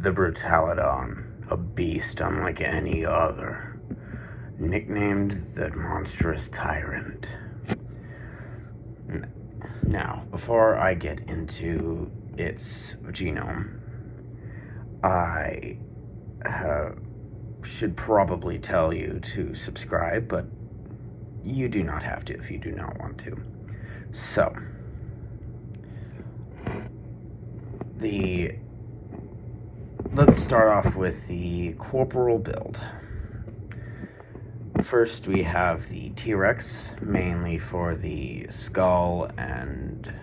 The Brutaladon, a beast unlike any other, nicknamed the monstrous tyrant. Now, before I get into its genome, I should probably tell you to subscribe, but you do not have to if you do not want to. So, let's start off with the corporal build. First, we have the T-Rex, mainly for the skull and,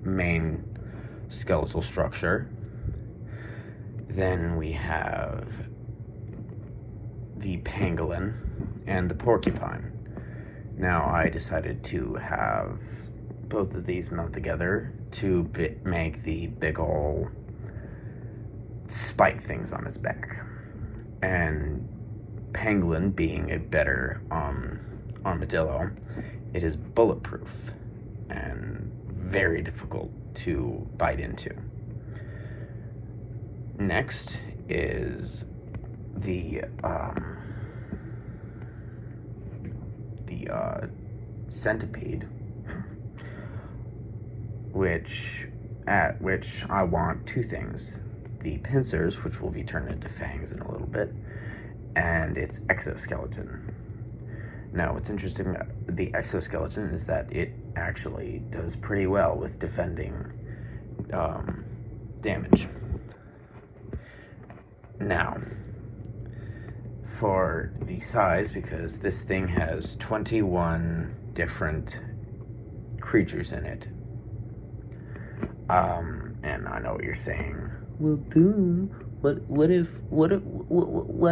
main skeletal structure. Then we have the pangolin and the porcupine. Now, I decided to have both of these melt together to make the big ol' spike things on his back. And pangolin being a better armadillo, it is bulletproof and very difficult to bite into. Next is the centipede, which I want two things: the pincers, which will be turned into fangs in a little bit, and its exoskeleton. Now, what's interesting about the exoskeleton is that it actually does pretty well with defending damage. Now, for the size, because this thing has 21 different creatures in it, and I know what you're saying. Well, Doom, what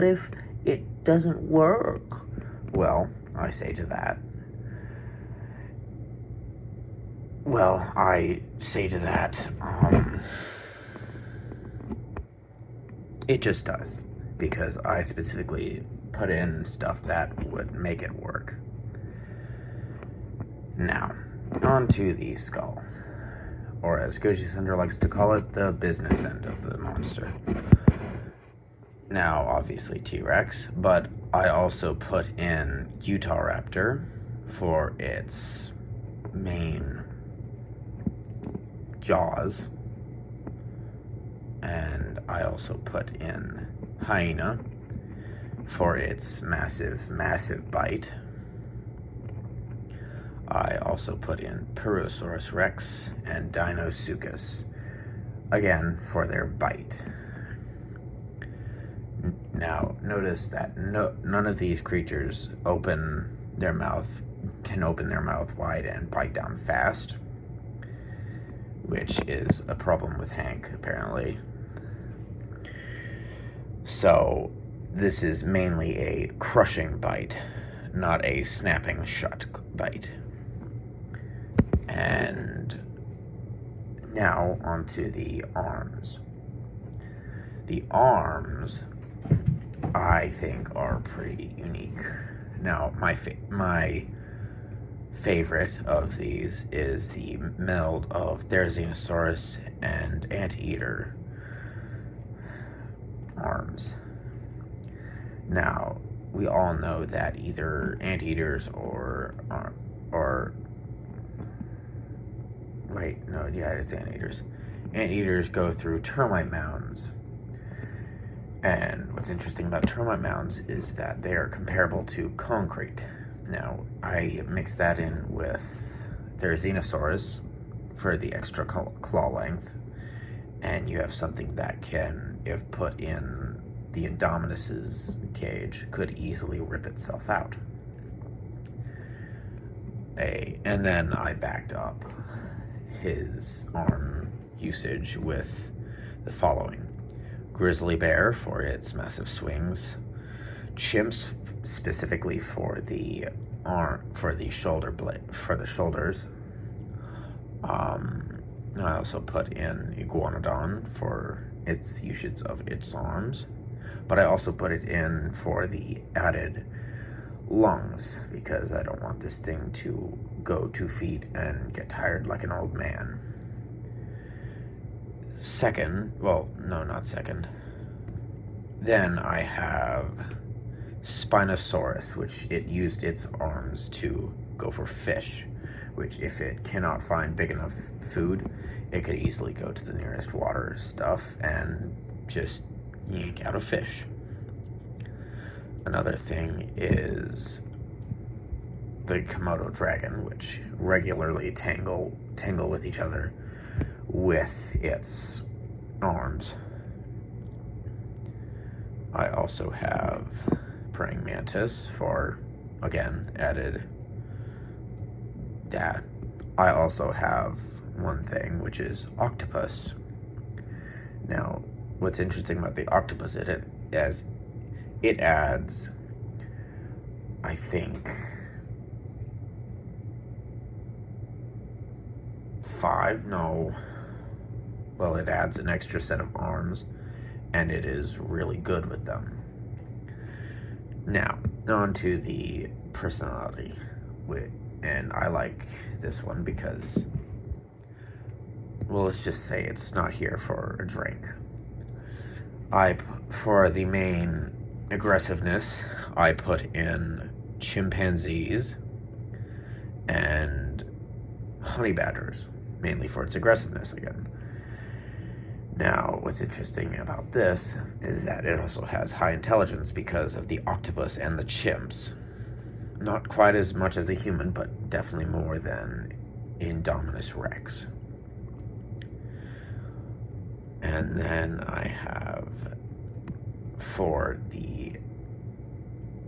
if it doesn't work? Well, I say to that, it just does, because I specifically put in stuff that would make it work. Now, on to the skull, or as Gucci Thunder likes to call it, the business end of the monster. Now, obviously T-Rex, but I also put in Utahraptor for its main jaws, and I also put in hyena for its massive bite. I also put in Purosaurus Rex and Deinosuchus, again for their bite. Now, notice that none of these creatures can open their mouth wide and bite down fast, which is a problem with Hank, apparently. So, this is mainly a crushing bite, not a snapping shut bite. And now onto the arms. The arms, I think, are pretty unique. Now, my favorite of these is the meld of Therizinosaurus and Anteater arms. Now, we all know that either Anteaters it's Anteaters. Anteaters go through termite mounds. And what's interesting about termite mounds is that they are comparable to concrete. Now, I mix that in with Therizinosaurus for the extra claw length, and you have something that can, if put in the Indominus's cage, could easily rip itself out. And then I backed up his arm usage with the following: grizzly bear for its massive swings, chimps specifically for the shoulders. I also put in iguanodon for its usage of its arms, but I also put it in for the added lungs, because I don't want this thing to go 2 feet and get tired like an old man. second, well, no, not second. Then I have Spinosaurus, which it used its arms to go for fish, which if it cannot find big enough food, it could easily go to the nearest water stuff and just yank out a fish. Another thing is the Komodo dragon, which regularly tangle with each other with its arms. I also have praying mantis for, again, added that. I also have one thing, which is octopus. Now, what's interesting about the octopus is it adds, I think, 5, no, well, it adds an extra set of arms, and it is really good with them. Now, on to the personality, and I like this one because, well, let's just say it's not here for a drink. For the main aggressiveness, I put in chimpanzees and honey badgers, mainly for its aggressiveness again. Now, what's interesting about this is that it also has high intelligence because of the octopus and the chimps. Not quite as much as a human, but definitely more than Indominus Rex. And then I have, for the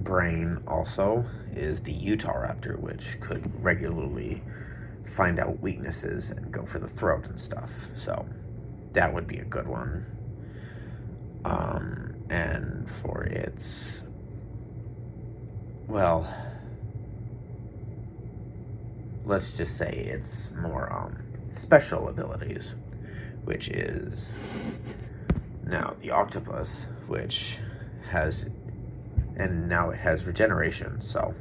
brain also, is the Utahraptor, which could regularly find out weaknesses and go for the throat and stuff. So that would be a good one. And for its, well, let's just say it's more special abilities, which is now the octopus, which has, and now it has regeneration, so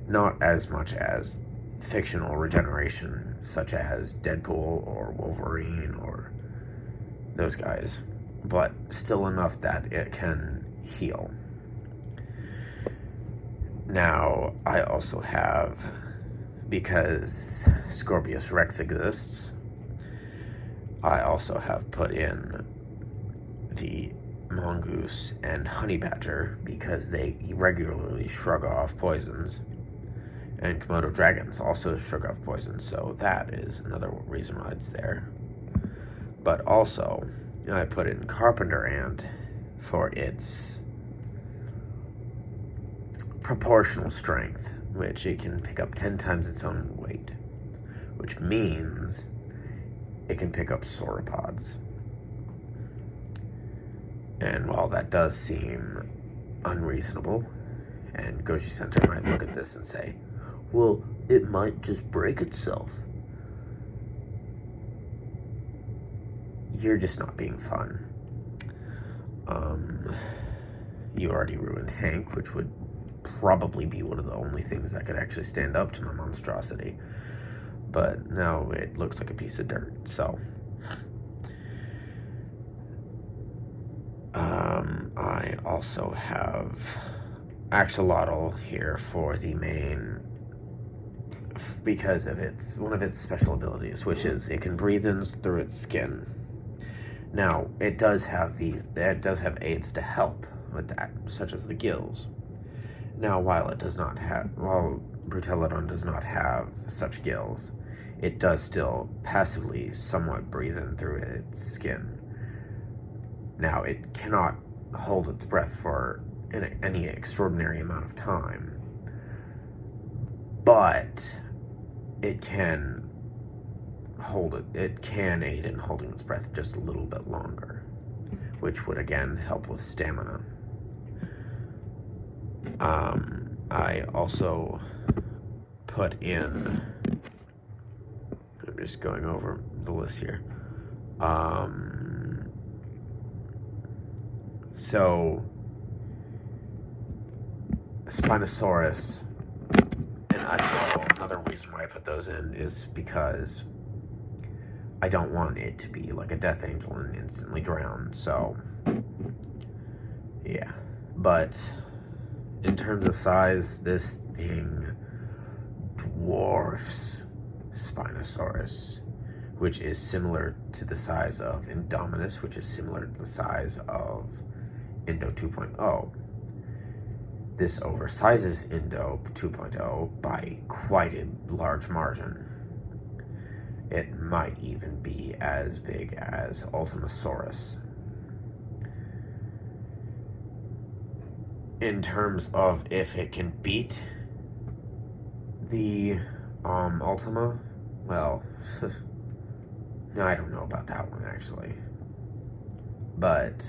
not as much as fictional regeneration such as Deadpool or Wolverine or those guys, but still enough that it can heal. Now, I also have, because Scorpius Rex exists, I also have put in the mongoose and honey badger because they regularly shrug off poisons, and Komodo dragons also shrug off poisons, so that is another reason why it's there. But also, I put in carpenter ant for its proportional strength, which it can pick up 10 times its own weight, which means it can pick up sauropods. And while that does seem unreasonable, and Goji Center might look at this and say, well, it might just break itself, you're just not being fun. You already ruined Hank, which would probably be one of the only things that could actually stand up to my monstrosity. But now it looks like a piece of dirt, so. I also have axolotl here for the main, because of one of its special abilities, which is it can breathe in through its skin. Now, it does have aids to help with that, such as the gills. Now, while Brutaladon does not have such gills, it does still passively somewhat breathe in through its skin. Now, it cannot hold its breath for any extraordinary amount of time, but it can aid in holding its breath just a little bit longer, which would again help with stamina. I also put in, I'm just going over the list here. So Spinosaurus, and actually another reason why I put those in is because I don't want it to be like a death angel and instantly drown, so yeah. But in terms of size, this thing dwarfs Spinosaurus, which is similar to the size of Indominus, which is similar to the size of Indo 2.0. This oversizes Indo 2.0 by quite a large margin. It might even be as big as Ultimasaurus. In terms of if it can beat the Ultima, well, no, I don't know about that one actually. But,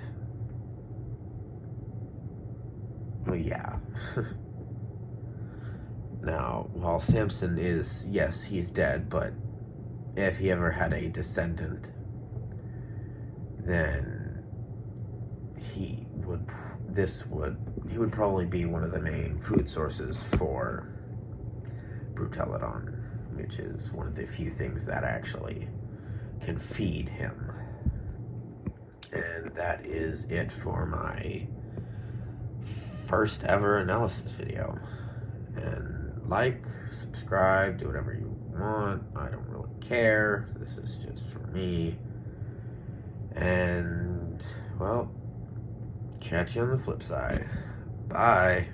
well, yeah. Now, while Samson is, yes, he's dead, but if he ever had a descendant, then he would probably be one of the main food sources for Brutaladon, which is one of the few things that actually can feed him. And that is it for my first ever analysis video. And like, subscribe, do whatever you want. I don't really care. This is just for me. And, well, catch you on the flip side. Bye.